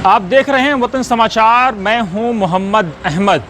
आप देख रहे हैं वतन समाचार। मैं हूं Mohammad Ahmad.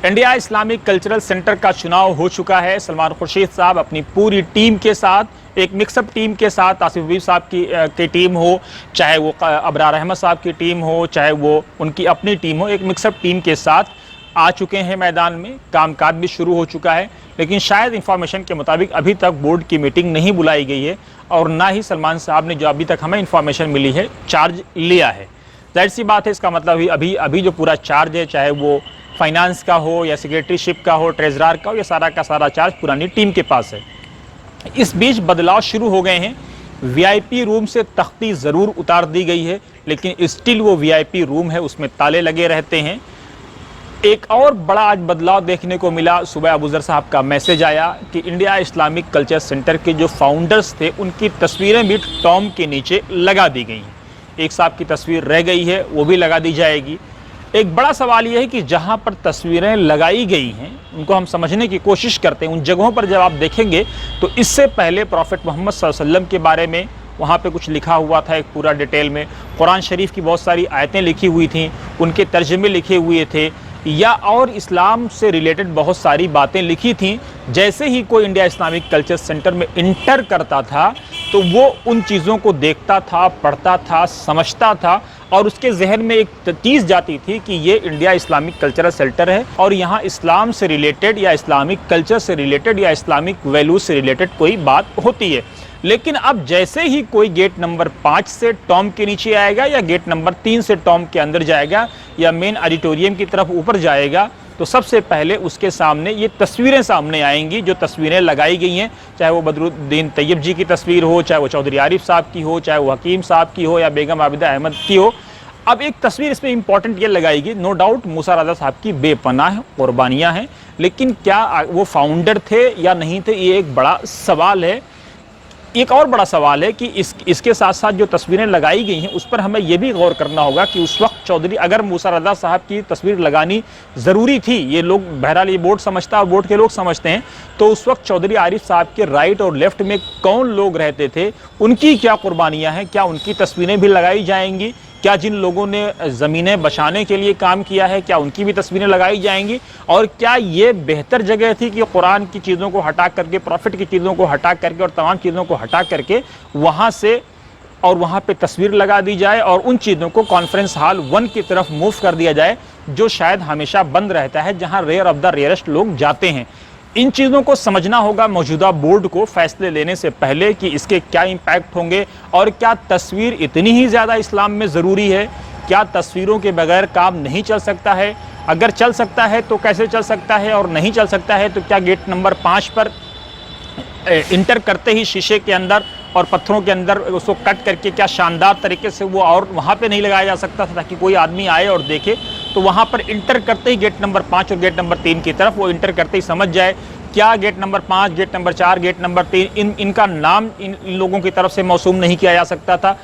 India Islamic cultural centre का चुनाव हो चुका है। सलमान खुर्शीद साहब अपनी पूरी टीम के साथ, एक मिक्सअप टीम के साथ, आसिफ हबीब साहब की टीम हो, चाहे वो अबरार अहमद साहब की टीम हो, चाहे वो उनकी अपनी टीम हो, एक मिक्सअप टीम के साथ आ चुके हैं मैदान में। कामकाज भी शुरू हो चुका है, लेकिन शायद इंफॉर्मेशन के मुताबिक अभी तक बोर्ड की मीटिंग नहीं बुलाई गई है और ना ही सलमान साहब ने, जो अभी तक हमें इंफॉर्मेशन मिली है, चार्ज लिया है। जाहिर सी बात है, इसका मतलब अभी जो पूरा चार्ज है, चाहे वो फाइनेंस का हो या सेक्रेटरीशिप का हो, ट्रेजरार का हो, ये सारा का सारा चार्ज पुरानी टीम के पास है। इस बीच बदलाव शुरू हो गए हैं। वीआईपी रूम से तख्ती ज़रूर उतार दी गई है, लेकिन स्टिल वो वीआईपी रूम है, उसमें ताले लगे रहते हैं। एक और बड़ा आज बदलाव देखने को मिला। सुबह अबूजर साहब का मैसेज आया कि इंडिया इस्लामिक कल्चर सेंटर के जो फाउंडर्स थे, उनकी तस्वीरें भी टॉम के नीचे लगा दी गई हैं। एक साहब की तस्वीर रह गई है, वो भी लगा दी जाएगी। एक बड़ा सवाल यह है कि जहां पर तस्वीरें लगाई गई हैं, उनको हम समझने की कोशिश करते हैं। उन जगहों पर जब आप देखेंगे तो इससे पहले प्रॉफिट मोहम्मद सल्लल्लाहु अलैहि वसल्लम के बारे में वहाँ पे कुछ लिखा हुआ था, एक पूरा डिटेल में। कुरान शरीफ की बहुत सारी आयतें लिखी हुई थीं, उनके तर्जमे लिखे हुए थे, या और इस्लाम से रिलेटेड बहुत सारी बातें लिखी थीं। जैसे ही कोई इंडिया इस्लामिक कल्चर सेंटर में इंटर करता था तो वो उन चीज़ों को देखता था, पढ़ता था, समझता था, और उसके जहन में एक चीज़ जाती थी कि ये इंडिया इस्लामिक कल्चरल सेंटर है और यहाँ इस्लाम से रिलेटेड या इस्लामिक कल्चर से रिलेटेड या इस्लामिक वैल्यूज से रिलेटेड कोई बात होती है। लेकिन अब जैसे ही कोई गेट नंबर 5 से टॉम के नीचे आएगा या गेट नंबर 3 से टॉम के अंदर जाएगा या मेन ऑडिटोरियम की तरफ ऊपर जाएगा, तो सबसे पहले उसके सामने ये तस्वीरें सामने आएंगी, जो तस्वीरें लगाई गई हैं। चाहे वो बदरुद्दीन तैयब जी की तस्वीर हो, चाहे वो चौधरी आरिफ साहब की हो, चाहे वो हकीम साहब की हो, या बेगम आबिदा अहमद की हो। अब एक तस्वीर इसमें इंपॉर्टेंट ये लगाएगी, नो डाउट मूसा रज़ा साहब की बेपनाह कुर्बानियाँ हैं, लेकिन क्या वो फाउंडर थे या नहीं थे, ये एक बड़ा सवाल है। एक और बड़ा सवाल है कि इसके साथ साथ जो तस्वीरें लगाई गई हैं, उस पर हमें यह भी गौर करना होगा कि उस वक्त चौधरी, अगर मूसा रज़ा साहब की तस्वीर लगानी ज़रूरी थी, ये लोग बहरहाल ये बोर्ड समझता है और बोर्ड के लोग समझते हैं, तो उस वक्त चौधरी आरिफ साहब के राइट और लेफ्ट में कौन लोग रहते थे, उनकी क्या कुर्बानियाँ हैं, क्या उनकी तस्वीरें भी लगाई जाएंगी? क्या जिन लोगों ने ज़मीनें बचाने के लिए काम किया है, क्या उनकी भी तस्वीरें लगाई जाएंगी? और क्या ये बेहतर जगह थी कि कुरान की चीज़ों को हटा करके, प्रॉफिट की चीज़ों को हटा करके और तमाम चीज़ों को हटा करके वहाँ से और वहाँ पे तस्वीर लगा दी जाए और उन चीज़ों को कॉन्फ्रेंस हॉल 1 की तरफ मूव कर दिया जाए, जो शायद हमेशा बंद रहता है, जहाँ रेयर ऑफ द रेयरेस्ट लोग जाते हैं? इन चीज़ों को समझना होगा मौजूदा बोर्ड को फैसले लेने से पहले कि इसके क्या इम्पैक्ट होंगे और क्या तस्वीर इतनी ही ज़्यादा इस्लाम में ज़रूरी है? क्या तस्वीरों के बगैर काम नहीं चल सकता है? अगर चल सकता है तो कैसे चल सकता है, और नहीं चल सकता है तो क्या गेट नंबर 5 पर इंटर करते ही शीशे के अंदर और पत्थरों के अंदर उसको कट करके क्या शानदार तरीके से वो और वहाँ पे नहीं लगाया जा सकता था ताकि कोई आदमी आए और देखे? तो वहाँ पर इंटर करते ही गेट नंबर 5 और गेट नंबर 3 की तरफ वो इंटर करते ही समझ जाए क्या gate number 5, gate number 4, gate number 3, इनका नाम इन लोगों की तरफ से मौसूम नहीं किया जा सकता था।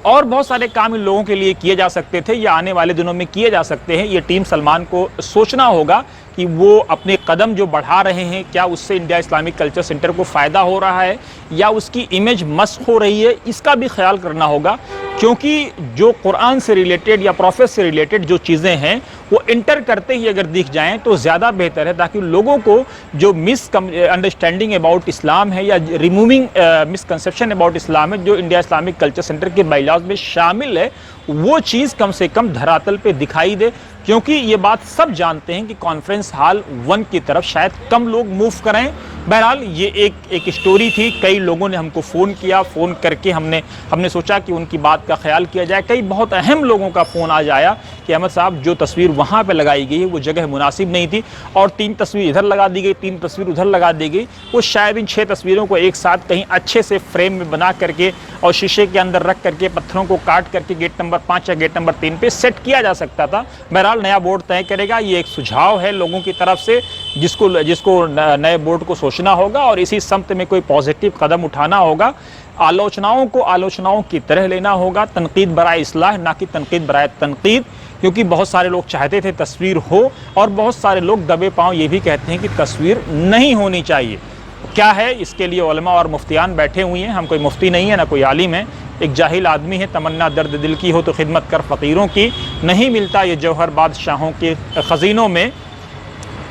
और बहुत सारे काम इन लोगों के लिए किए जा सकते थे या आने वाले दिनों में किए जा सकते हैं। ये टीम सलमान को सोचना होगा कि वो अपने कदम जो बढ़ा रहे हैं, क्या उससे इंडिया इस्लामिक कल्चर सेंटर को फ़ायदा हो रहा है या उसकी इमेज मस्क हो रही है, इसका भी ख्याल करना होगा। क्योंकि जो कुरान से रिलेटेड या प्रॉफिट से रिलेटेड जो चीज़ें हैं, वो इंटर करते ही अगर दिख जाएं तो ज़्यादा बेहतर है, ताकि लोगों को जो अंडरस्टैंडिंग अबाउट इस्लाम है या रिमूविंग मिसकंसेप्शन अबाउट इस्लाम है, जो इंडिया इस्लामिक कल्चर सेंटर के बायलॉज में शामिल है, वो चीज़ कम से कम धरातल पे दिखाई दे। क्योंकि ये बात सब जानते हैं कि कॉन्फ्रेंस हॉल 1 की तरफ शायद कम लोग मूव करें। बहरहाल ये एक स्टोरी थी। कई लोगों ने हमको फ़ोन किया, फ़ोन करके हमने सोचा कि उनकी बात का ख्याल किया जाए। कई बहुत अहम लोगों का फ़ोन आज आया कि अहमद साहब, जो तस्वीर वहाँ पे लगाई गई है वो जगह मुनासिब नहीं थी और 3 तस्वीर इधर लगा दी गई, 3 तस्वीर उधर लगा दी गई। वो शायद इन 6 तस्वीरों को एक साथ कहीं अच्छे से फ्रेम में बना करके और शीशे के अंदर रख करके पत्थरों को काट करके गेट नंबर 5 या गेट नंबर 3 पे सेट किया जा सकता था। बहरहाल नया बोर्ड तय करेगा। ये एक सुझाव है लोगों की तरफ से, जिसको नए बोर्ड को सोचना होगा और इसी सम्त में कोई पॉजिटिव कदम उठाना होगा। आलोचनाओं को आलोचनाओं की तरह लेना होगा, तनकीद बराए इस्लाह, ना कि तनकीद बराए तनकीद। क्योंकि बहुत सारे लोग चाहते थे तस्वीर हो और बहुत सारे लोग दबे पांव ये भी कहते हैं कि तस्वीर नहीं होनी चाहिए। क्या है इसके लिए उलमा और मुफ्तियान बैठे हुए हैं। हम कोई मुफ्ती नहीं है, ना कोई आलिम है, एक जाहिल आदमी है। तमन्ना दर्द दिल की हो तो खिदमत कर फ़कीरों की, नहीं मिलता ये जौहर बादशाहों के ख़ज़ीनों में।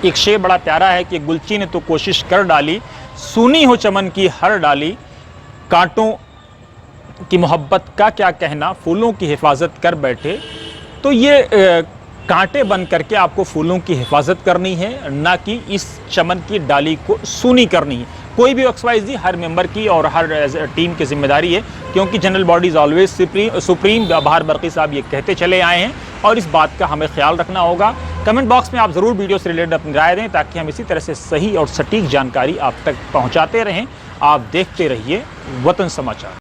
एक शेर बड़ा प्यारा है कि गुलची ने तो कोशिश कर डाली, सुनी हो चमन की हर डाली, कांटों की मोहब्बत का क्या कहना, फूलों की हिफाजत कर बैठे। तो ये कांटे बन करके आपको फूलों की हिफाजत करनी है, ना कि इस चमन की डाली को सूनी करनी है। कोई भी XYZ हर मेंबर की और हर टीम की जिम्मेदारी है, क्योंकि general body is always supreme. बाहर बरकी साहब ये कहते चले आए हैं और इस बात का हमें ख्याल रखना होगा। कमेंट बॉक्स में आप ज़रूर वीडियो से रिलेटेड अपनी राय दें, ताकि हम इसी तरह से सही और सटीक जानकारी आप तक पहुँचाते रहें। आप देखते रहिए वतन समाचार।